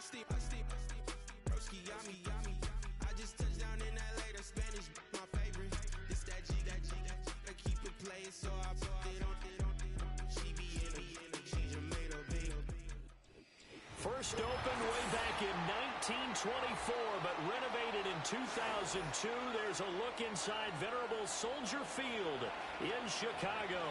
I just touched down in LA, the Spanish, my favorite. This that Gggggggggg, keep it playing, so I put it on. She be in it, she Jamaica, baby. First opened way back in 1924, but renovated in 2002. There's a look inside venerable Soldier Field in Chicago.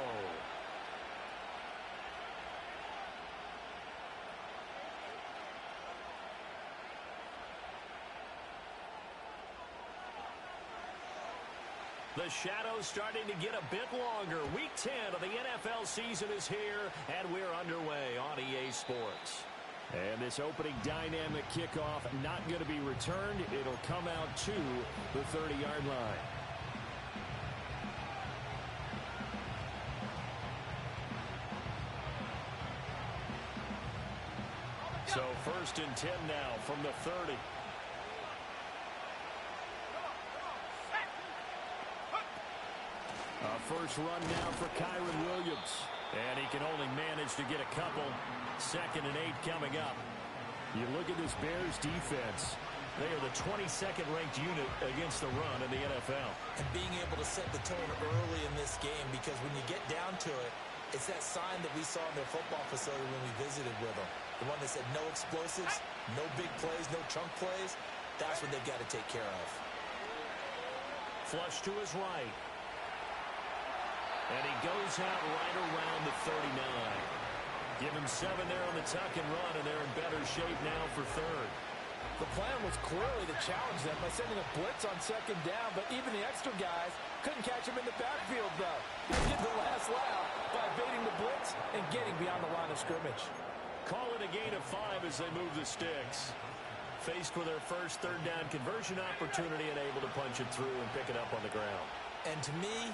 The shadow's starting to get a bit longer. Week 10 of the NFL season is here, and we're underway on EA Sports. And this opening dynamic kickoff not going to be returned. It'll come out to the 30-yard line. So first and 10 now from the 30. First run now for Kyron Williams. And he can only manage to get a couple. 2nd and 8 coming up. You look at this Bears defense. They are the 22nd ranked unit against the run in the NFL. And being able to set the tone early in this game, because when you get down to it, it's that sign that we saw in their football facility when we visited with them. The one that said no explosives, no big plays, no chunk plays. That's what they've got to take care of. Flush to his right. And he goes out right around the 39. Give him 7 there on the tuck and run, and they're in better shape now for 3rd. The plan was clearly to challenge them by sending a blitz on 2nd down, but even the extra guys couldn't catch him in the backfield, though. They did the last lap by evading the blitz and getting beyond the line of scrimmage. Call it a gain of 5 as they move the sticks. Faced with their first 3rd down conversion opportunity and able to punch it through and pick it up on the ground. And to me,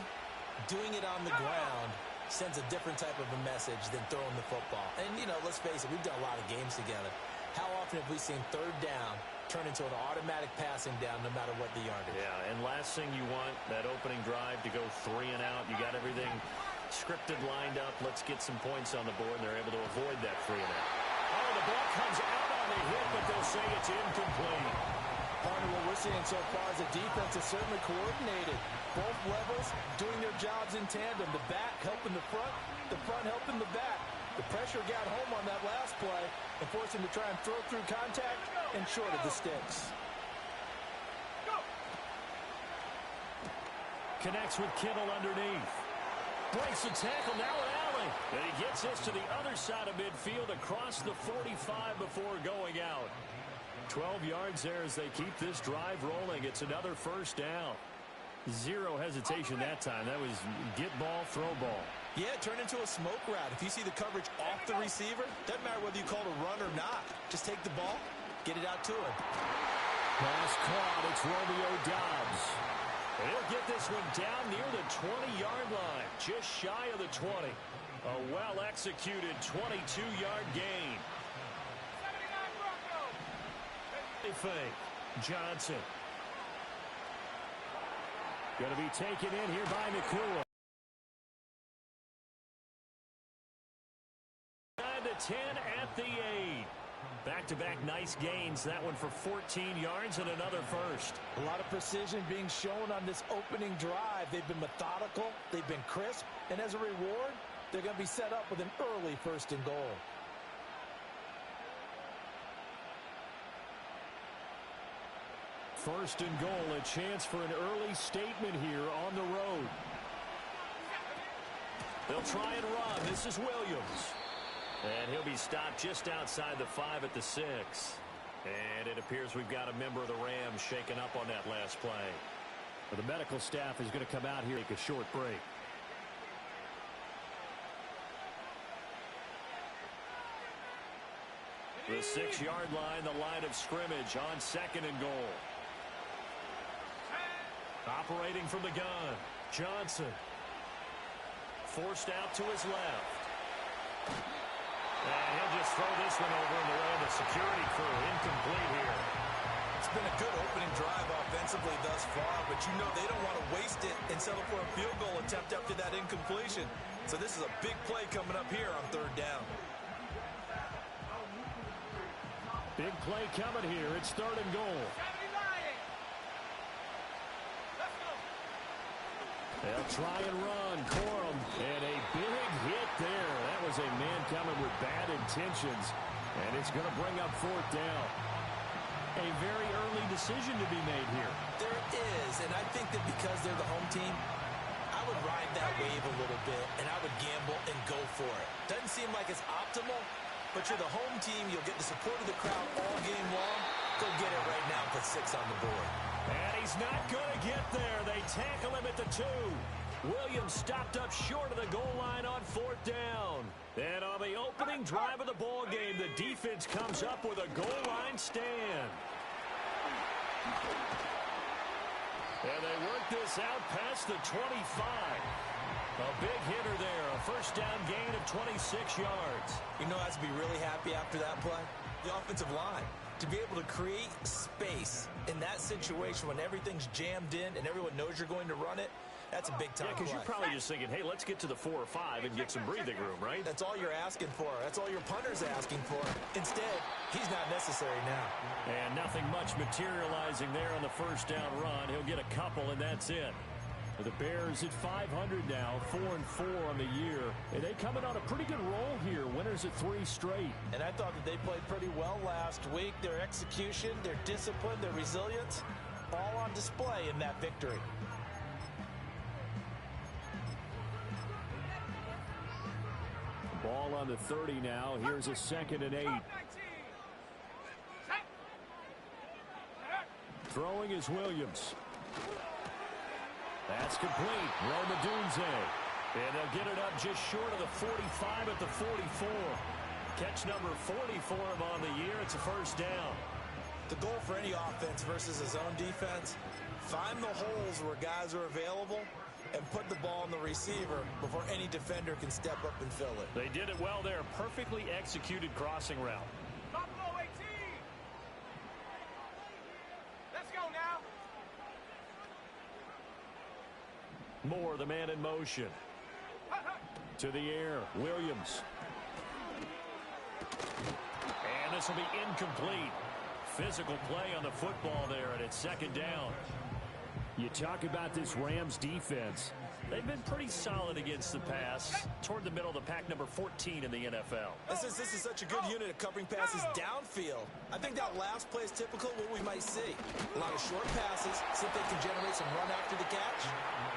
doing it on the ground sends a different type of a message than throwing the football. And, you know, let's face it, we've done a lot of games together. How often have we seen 3rd down turn into an automatic passing down no matter what the yardage? Yeah, and last thing you want, that opening drive to go 3 and out. You got everything scripted, lined up. Let's get some points on the board, and they're able to avoid that 3 and out. Oh, the ball comes out on a hit, but they'll say it's incomplete. Partner, what we're seeing so far is the defense is certainly coordinated. Both levels doing their jobs in tandem. The back helping the front helping the back. The pressure got home on that last play and forced him to try and throw through contact and shorted the sticks. Connects with Kittle underneath. Breaks the tackle, now an alley. And he gets this to the other side of midfield across the 45 before going out. 12 yards there as they keep this drive rolling. It's another 1st down. 0 hesitation that time. That was get ball, throw ball. Yeah, it turned into a smoke route. If you see the coverage off the receiver, doesn't matter whether you call it a run or not. Just take the ball, get it out to him. Pass caught. It's Romeo Doubs. And he'll get this one down near the 20-yard line, just shy of the 20. A well-executed 22-yard gain. Fake. Johnson. Going to be taken in here by McCool. 9-10 at the 8. Back-to-back nice gains. That one for 14 yards and another 1st. A lot of precision being shown on this opening drive. They've been methodical. They've been crisp. And as a reward, they're going to be set up with an early 1st and goal. First and goal, a chance for an early statement here on the road. They'll try and run. This is Williams. And he'll be stopped just outside the 5 at the 6. And it appears we've got a member of the Rams shaken up on that last play. Well, the medical staff is going to come out here and take a short break. The 6-yard line, the line of scrimmage on 2nd and goal. Operating from the gun, Johnson. Forced out to his left. And he'll just throw this one over in the way of the security crew. Incomplete here. It's been a good opening drive offensively thus far, but you know they don't want to waste it and settle for a field goal attempt after that incompletion. So this is a big play coming up here on 3rd down. Big play coming here. It's 3rd and goal. They'll try and run. Corum, and a big hit there. That was a man coming with bad intentions, and it's going to bring up 4th down. A very early decision to be made here. There is, and I think that because they're the home team, I would ride that wave a little bit, and I would gamble and go for it. Doesn't seem like it's optimal, but you're the home team. You'll get the support of the crowd all game long. Go get it right now and put 6 on the board. And he's not going to get there. They tackle him at the 2. Williams stopped up short of the goal line on 4th down. And on the opening drive of the ball game, the defense comes up with a goal line stand. And they work this out past the 25. A big hitter there, a 1st down gain of 26 yards. You know, I have to be really happy after that play. The offensive line. To be able to create space in that situation when everything's jammed in and everyone knows you're going to run it, that's a big-time play. Because you're probably just thinking, hey, let's get to the 4 or 5 and get some breathing room, right? That's all you're asking for. That's all your punter's asking for. Instead, he's not necessary now. And nothing much materializing there on the 1st down run. He'll get a couple, and that's it. The Bears at 500 now, 4-4 on the year. And they coming on a pretty good roll here. Winners at 3 straight. And I thought that they played pretty well last week. Their execution, their discipline, their resilience, all on display in that victory. Ball on the 30 now. Here's a 2nd and 8. Throwing is Williams. That's complete. Roma Dunze. And they'll get it up just short of the 45 at the 44. Catch number 40 for him on the year. It's a 1st down. The goal for any offense versus a zone defense, find the holes where guys are available and put the ball on the receiver before any defender can step up and fill it. They did it well there. Perfectly executed crossing route. Buffalo 18. Let's go now. Moore, the man in motion. To the air, Williams. And this will be incomplete. Physical play on the football there, and it's 2nd down. You talk about this Rams defense. They've been pretty solid against the pass. Toward the middle of the pack, number 14 in the NFL. This is such a good unit of covering passes downfield. I think that last play is typical of what we might see. A lot of short passes, see if they can generate some run after the catch,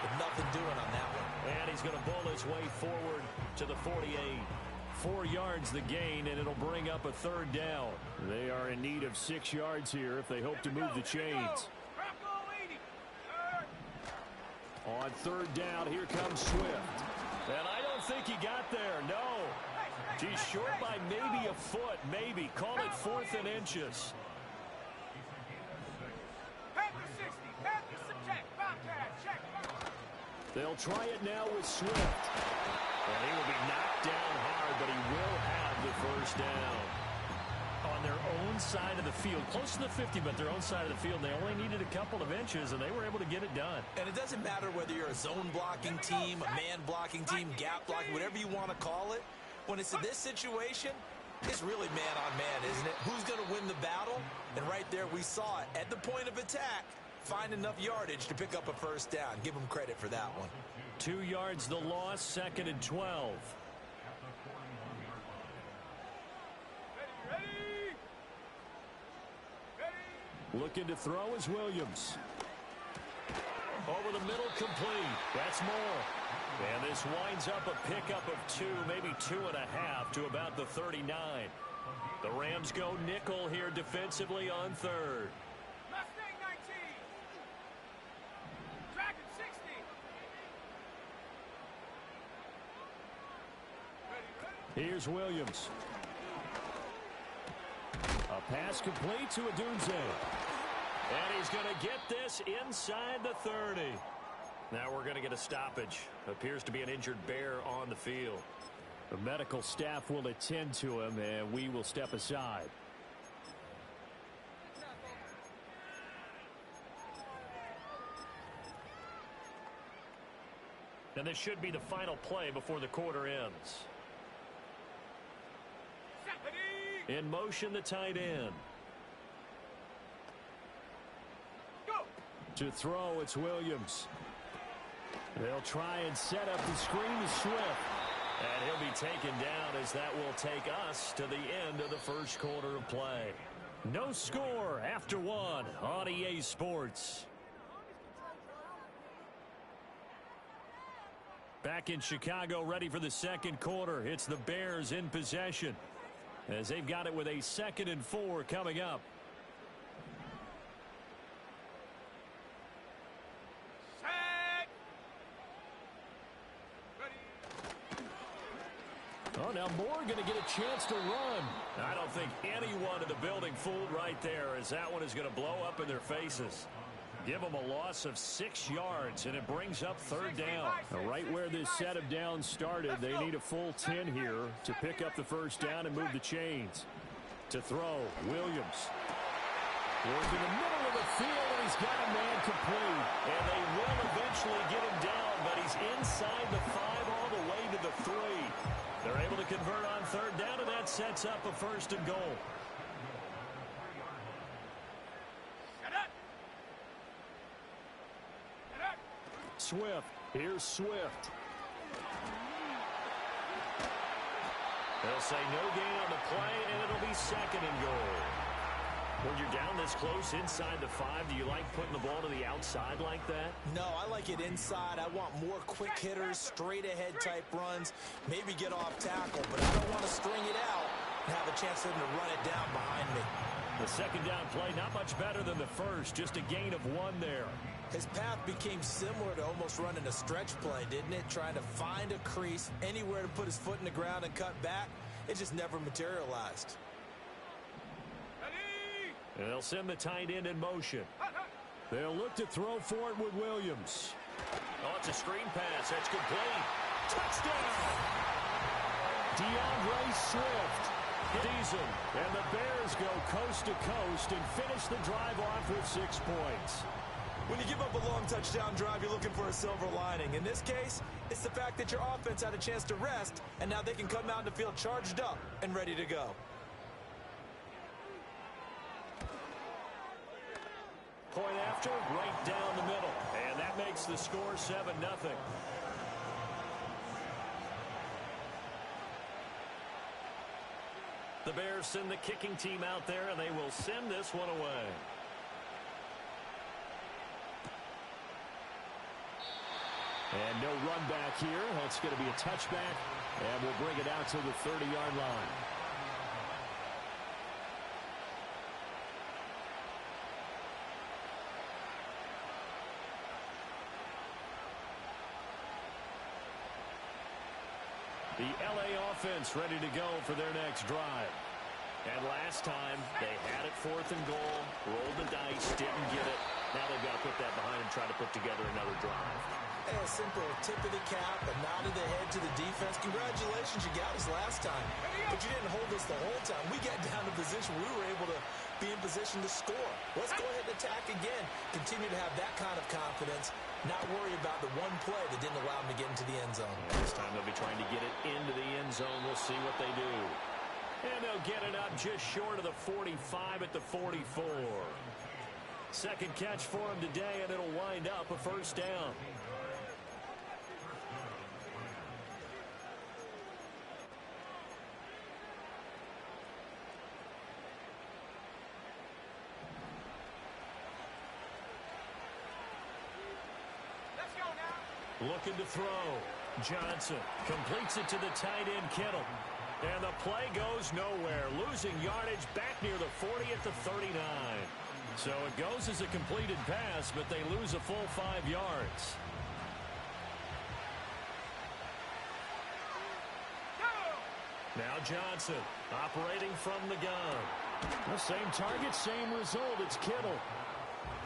but nothing doing on that one. And he's going to bowl his way forward to the 48. 4 yards the gain, and it'll bring up a 3rd down. They are in need of 6 yards here if they hope to move the chains. On 3rd down, here comes Swift. And I don't think he got there, no. He's short by maybe a foot, maybe. Call it 4th and inches. They'll try it now with Swift. And he will be knocked down hard, but he will have the 1st down. On their own side of the field, close to the 50, but their own side of the field, they only needed a couple of inches, and they were able to get it done. And it doesn't matter whether you're a zone blocking team, a man blocking team, gap blocking, whatever you want to call it. When it's in this situation, it's really man on man, isn't it? Who's going to win the battle? And right there, we saw it. At the point of attack, find enough yardage to pick up a 1st down. Give them credit for that one. 2 yards the loss, 2nd and 12. Looking to throw is Williams. Over the middle, complete. That's Moore. And this winds up a pickup of 2, maybe 2.5 to about the 39. The Rams go nickel here defensively on 3rd. Mustang 19. Dragon 60. Here's Williams. A pass complete to Adunze. And he's going to get this inside the 30. Now we're going to get a stoppage. Appears to be an injured bear on the field. The medical staff will attend to him, and we will step aside. And this should be the final play before the quarter ends. In motion, the tight end. To throw, it's Williams. They'll try and set up the screen to Swift. And he'll be taken down as that will take us to the end of the first quarter of play. No score after one on EA Sports. Back in Chicago, ready for the second quarter. It's the Bears in possession as they've got it with a 2nd and 4 coming up. Set. Ready. Oh, now Moore going to get a chance to run. I don't think anyone in the building fooled right there, as that one is going to blow up in their faces. Give them a loss of 6 yards, and it brings up 3rd down. Now, right where this set of downs started, they need a full 10 here to pick up the first down and move the chains. To throw, Williams. Work in the middle of the field, and he's got a man complete. And they will eventually get him down, but he's inside the 5 all the way to the 3. They're able to convert on 3rd down, and that sets up a 1st and goal. Swift. Here's Swift. They'll say no gain on the play, and it'll be 2nd and goal. When you're down this close inside the 5, do you like putting the ball to the outside like that? No, I like it inside. I want more quick hitters, straight-ahead type runs, maybe get off tackle, but I don't want to string it out and have a chance for them to run it down behind me. The 2nd down play, not much better than the 1st, just a gain of 1 there. His path became similar to almost running a stretch play, didn't it? Trying to find a crease, anywhere to put his foot in the ground and cut back. It just never materialized. Ready. And they'll send the tight end in motion. They'll look to throw for it with Williams. Oh, it's a screen pass. That's complete. Touchdown! DeAndre Swift. Diesel. And the Bears go coast to coast and finish the drive off with 6 points. When you give up a long touchdown drive, you're looking for a silver lining. In this case, it's the fact that your offense had a chance to rest, and now they can come out in the field charged up and ready to go. Point after, right down the middle. And that makes the score 7-0. The Bears send the kicking team out there, and they will send this one away. And no run back here. That's going to be a touchback, and we'll bring it out to the 30-yard line. The LA offense ready to go for their next drive. And last time, they had it 4th and goal, rolled the dice, didn't get it. Now they've got to put that behind and try to put together another drive. A simple tip of the cap, a nod of the head to the defense. Congratulations, you got us last time. But you didn't hold us the whole time. We got down to position we were able to be in position to score. Let's go ahead and attack again. Continue to have that kind of confidence. Not worry about the one play that didn't allow them to get into the end zone. This time they'll be trying to get it into the end zone. We'll see what they do. And they'll get it up just short of the 45 at the 44. Second catch for him today, and it'll wind up a 1st down. Let's go now. Looking to throw. Johnson completes it to the tight end, Kittle. And the play goes nowhere. Losing yardage back near the 40 at the 39. So it goes as a completed pass, but they lose a full 5 yards. Now Johnson operating from the gun. The same target, same result. It's Kittle.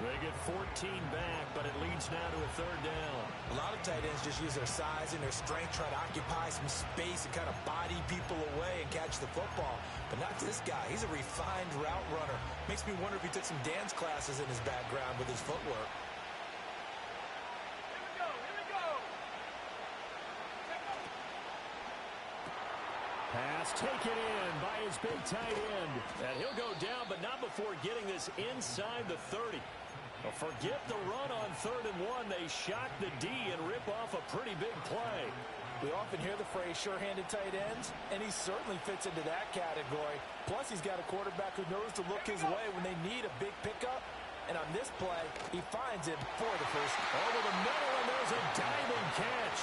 They get 14 back, but it leads now to a 3rd down. A lot of tight ends just use their size and their strength, try to occupy some space and kind of body people away and catch the football. But not this guy. He's a refined route runner. Makes me wonder if he took some dance classes in his background with his footwork. Here we go. Pass taken in by his big tight end. And he'll go down, but not before getting this inside the 30. Well, forget the run on 3rd and 1. They shock the D and rip off a pretty big play. We often hear the phrase sure-handed tight ends, and he certainly fits into that category. Plus, he's got a quarterback who knows to look his way when they need a big pickup. And on this play, he finds him for the first. Over the middle, and there's a diving catch.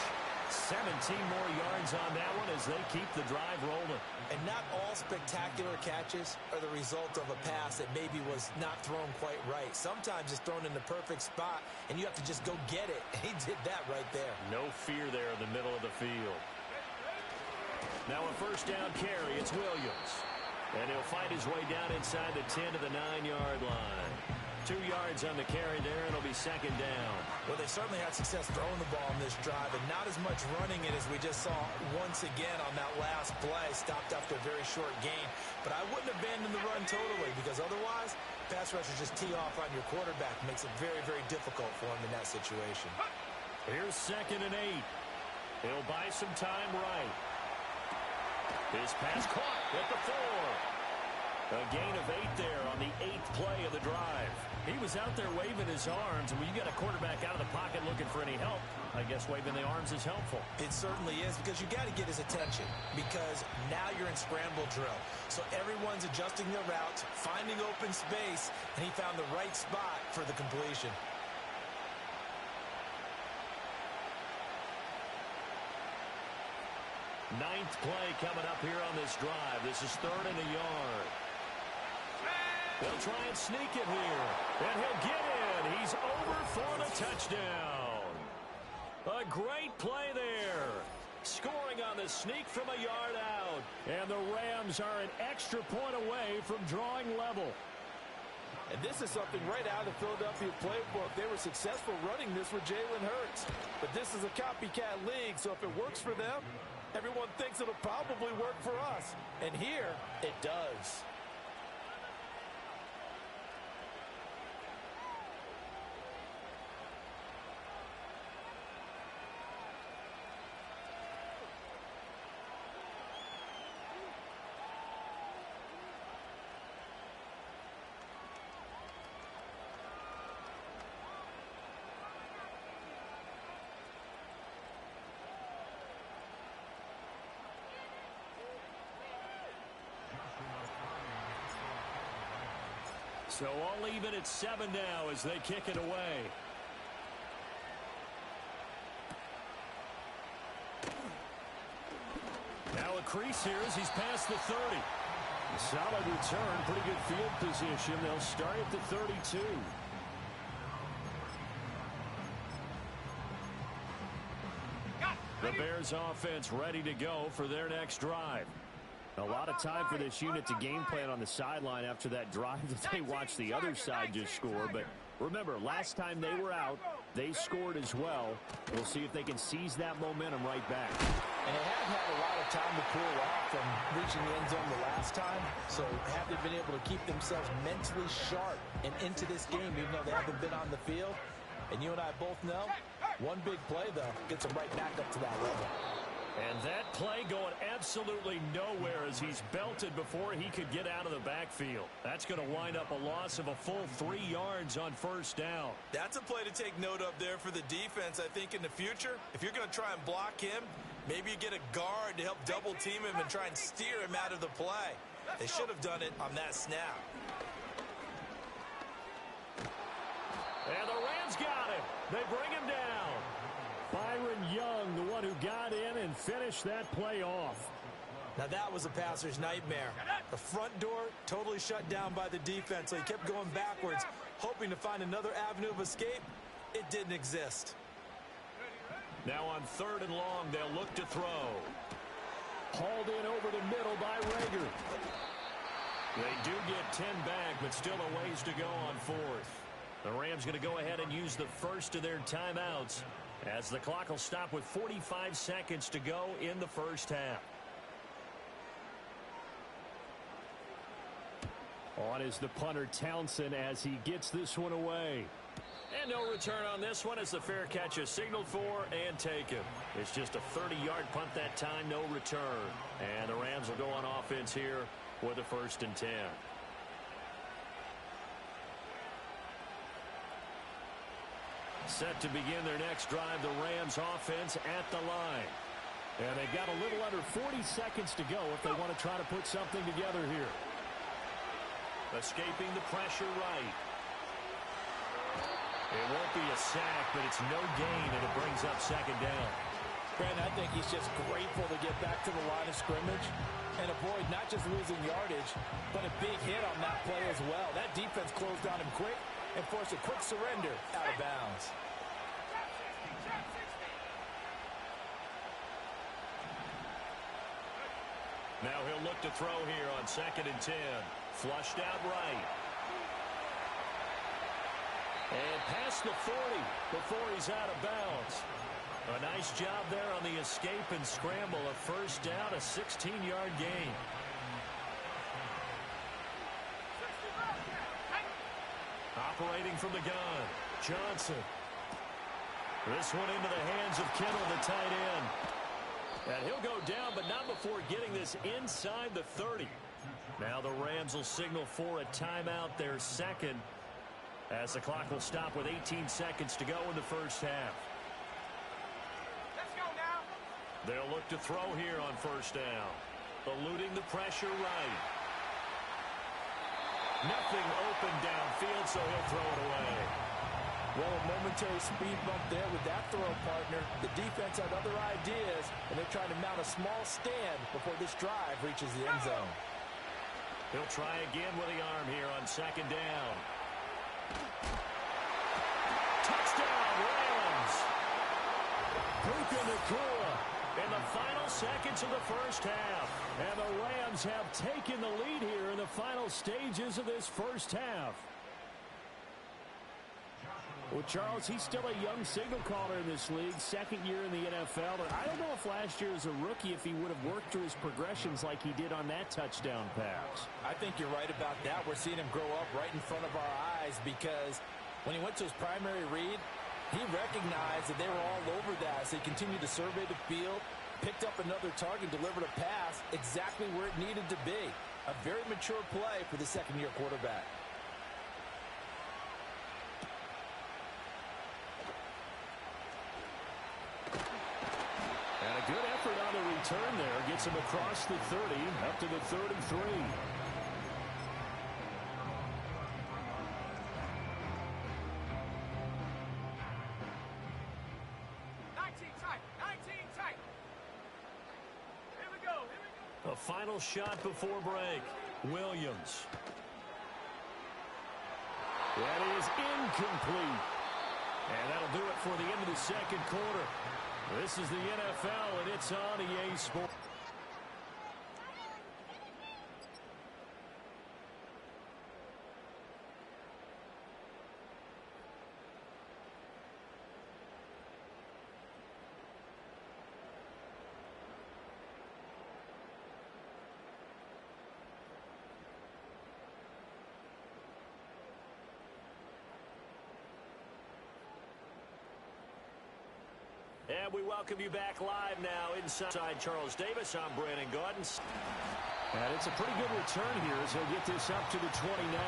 17 more yards on that one as they keep the drive rolling. And not all spectacular catches are the result of a pass that maybe was not thrown quite right. Sometimes it's thrown in the perfect spot, and you have to just go get it. And he did that right there. No fear there in the middle of the field. Now a first down carry. It's Williams. And he'll find his way down inside the 10 to the 9-yard line. 2 yards on the carry there, and it'll be 2nd down. Well, they certainly had success throwing the ball in this drive, and not as much running it as we just saw once again on that last play. Stopped after a very short gain. But I wouldn't abandon the run totally, because otherwise, pass rushers just tee off on your quarterback. Makes it very, very difficult for him in that situation. Here's 2nd and 8. He'll buy some time right. His pass caught at the 4. A gain of 8 there on the 8th play of the drive. He was out there waving his arms, and when you get a quarterback out of the pocket looking for any help, I guess waving the arms is helpful. It certainly is, because you got to get his attention, because now you're in scramble drill. So everyone's adjusting their routes, finding open space, and he found the right spot for the completion. Ninth play coming up here on this drive. This is 3rd and a yard. They'll try and sneak it here. And he'll get in. He's over for the touchdown. A great play there. Scoring on the sneak from a yard out. And the Rams are an extra point away from drawing level. And this is something right out of the Philadelphia playbook. They were successful running this with Jalen Hurts. But this is a copycat league, so if it works for them, everyone thinks it'll probably work for us. And here, it does. So all even at 7 now as they kick it away. Now a crease here as he's past the 30. Solid return, pretty good field position. They'll start at the 32. The Bears offense ready to go for their next drive. A lot of time for this unit to game plan on the sideline after that drive that they watched the other side just score. But remember, last time they were out, they scored as well. We'll see if they can seize that momentum right back. And they haven't had a lot of time to cool off from reaching the end zone the last time. So have they been able to keep themselves mentally sharp and into this game, even though they haven't been on the field? And you and I both know, one big play, though, gets them right back up to that level. And that play going absolutely nowhere as he's belted before he could get out of the backfield. That's going to wind up a loss of a full 3 yards on first down. That's a play to take note of there for the defense, I think, in the future. If you're going to try and block him, maybe you get a guard to help double team him and try and steer him out of the play. They should have done it on that snap. And the Rams got him. They bring him down. Byron Young, the one who got in and finished that play off. Now that was a passer's nightmare. The front door totally shut down by the defense, so he kept going backwards, hoping to find another avenue of escape. It didn't exist. Now on 3rd and long, they'll look to throw. Hauled in over the middle by Rager. They do get 10 back, but still a ways to go on 4th. The Rams going to go ahead and use the first of their timeouts, as the clock will stop with 45 seconds to go in the first half. On is the punter Townsend as he gets this one away. And no return on this one as the fair catch is signaled for and taken. It's just a 30-yard punt that time, no return. And the Rams will go on offense here with a 1st and 10. Set to begin their next drive, the Rams offense at the line. And they've got a little under 40 seconds to go if they want to try to put something together here. Escaping the pressure right. It won't be a sack, but it's no gain, and it brings up second down. Brandon, I think he's just grateful to get back to the line of scrimmage and avoid not just losing yardage, but a big hit on that play as well. That defense closed on him quick and forced a quick surrender out of bounds. Now he'll look to throw here on 2nd and 10. Flushed out right. And past the 40 before he's out of bounds. A nice job there on the escape and scramble. A first down, a 16-yard gain. Operating from the gun, Johnson. This one into the hands of Kittle, the tight end. And he'll go down, but not before getting this inside the 30. Now the Rams will signal for a timeout, their second, as the clock will stop with 18 seconds to go in the first half. Let's go now. They'll look to throw here on first down. Eluding the pressure right. Nothing open downfield, so he'll throw it away. Well, a momentary speed bump there with that throw partner. The defense had other ideas, and they're trying to mount a small stand before this drive reaches the end zone. He'll try again with the arm here on 2nd down. Touchdown, Rams! Puka Nacua in the final seconds of the first half. And the Rams have taken the lead here in the final stages of this first half. Well, Charles, he's still a young signal caller in this league, second year in the NFL. And I don't know if last year as a rookie, if he would have worked through his progressions like he did on that touchdown pass. I think you're right about that. We're seeing him grow up right in front of our eyes because when he went to his primary read, he recognized that they were all over that. So he continued to survey the field, picked up another target, delivered a pass exactly where it needed to be. A very mature play for the second-year quarterback. And a good effort on the return there. Gets him across the 30, up to the 33. A final shot before break. Williams. That is incomplete. And that'll do it for the end of the second quarter. This is the NFL, and it's on EA Sports. And we welcome you back live now inside Charles Davis. I'm Brandon Gaudin. And it's a pretty good return here as he'll get this up to the 29.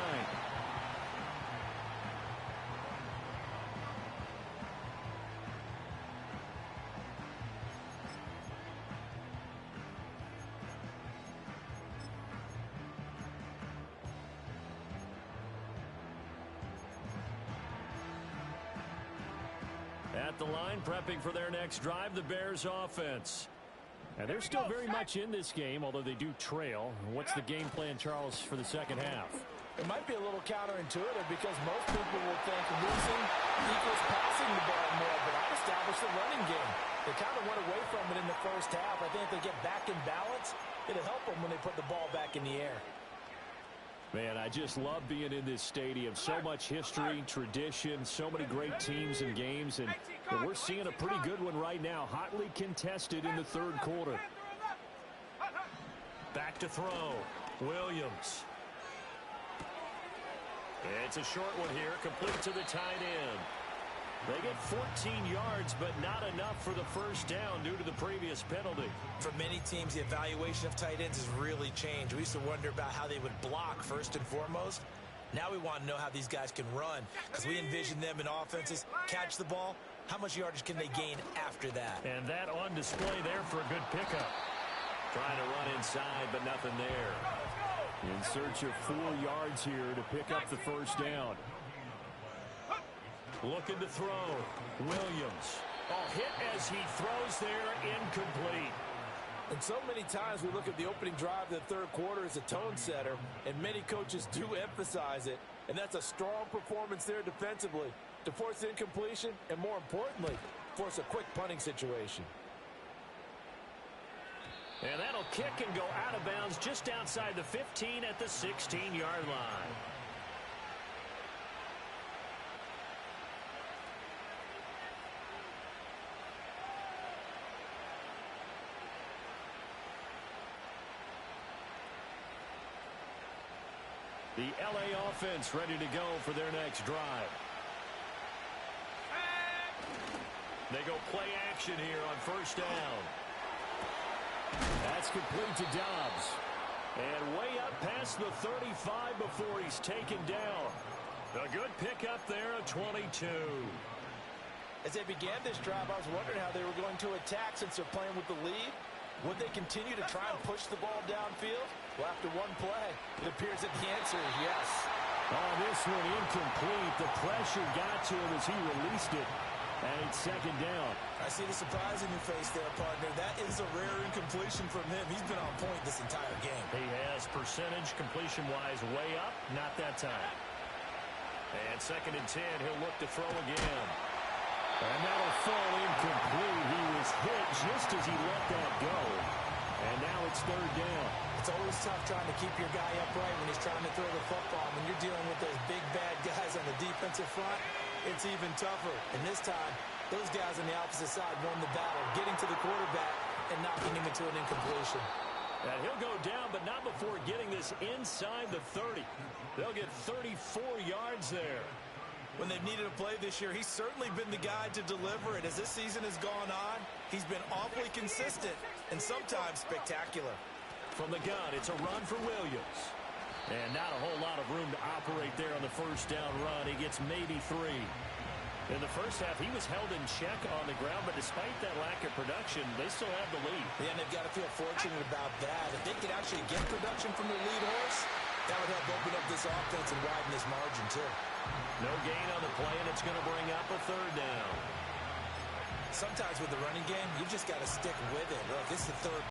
At the line, prepping for their next drive, the Bears offense. And they're still very much in this game, although they do trail. What's the game plan, Charles, for the second half? It might be a little counterintuitive because most people will think losing equals passing the ball more, but I'd establish the running game. They kind of went away from it in the first half. I think if they get back in balance, it'll help them when they put the ball back in the air. Man, I just love being in this stadium. So much history, tradition, so many great teams and games, and we're seeing a pretty good one right now. Hotly contested in the third quarter. Back to throw. Williams. It's a short one here, complete to the tight end. They get 14 yards, but not enough for the first down due to the previous penalty. For many teams, the evaluation of tight ends has really changed. We used to wonder about how they would block first and foremost. Now we want to know how these guys can run, because we envision them in offenses catch the ball. How much yardage can they gain after that? And that on display there for a good pickup. Trying to run inside, but nothing there. In search of 4 yards here to pick up the first down. Looking to throw. Williams. Hit as he throws there, incomplete. And so many times we look at the opening drive of the third quarter as a tone setter, and many coaches do emphasize it. And that's a strong performance there defensively to force incompletion and, more importantly, force a quick punting situation. And that'll kick and go out of bounds just outside the 15 at the 16-yard line. The LA offense ready to go for their next drive. They go play action here on first down. That's complete to Dobbs. And way up past the 35 before he's taken down. A good pickup there at 22. As they began this drive, I was wondering how they were going to attack since they're playing with the lead. Would they continue to try and push the ball downfield? Well, after one play, it appears that the answer is yes. Oh, this one incomplete. The pressure got to him as he released it. And it's second down. I see the surprise in your face there, partner. That is a rare incompletion from him. He's been on point this entire game. He has percentage completion-wise way up. Not that time. And second and 10, he'll look to throw again. And that'll fall incomplete. He was hit just as he let that go. And now it's third down. It's always tough trying to keep your guy upright when he's trying to throw the football. When you're dealing with those big, bad guys on the defensive front, it's even tougher. And this time, those guys on the opposite side won the battle, getting to the quarterback and knocking him into an incompletion. And he'll go down, but not before getting this inside the 30. They'll get 34 yards there. When they've needed a play this year, he's certainly been the guy to deliver it. As this season has gone on, he's been awfully consistent and sometimes spectacular. From the gun, it's a run for Williams. And not a whole lot of room to operate there on the first down run. He gets maybe 3. In the first half, he was held in check on the ground, but despite that lack of production, they still have the lead. Yeah, and they've got to feel fortunate about that. If they could actually get production from their lead horse, that would help open up this offense and widen this margin, too. No gain on the play, and it's going to bring up a third down. Sometimes with the running game, you've just got to stick with it. Look, this is the third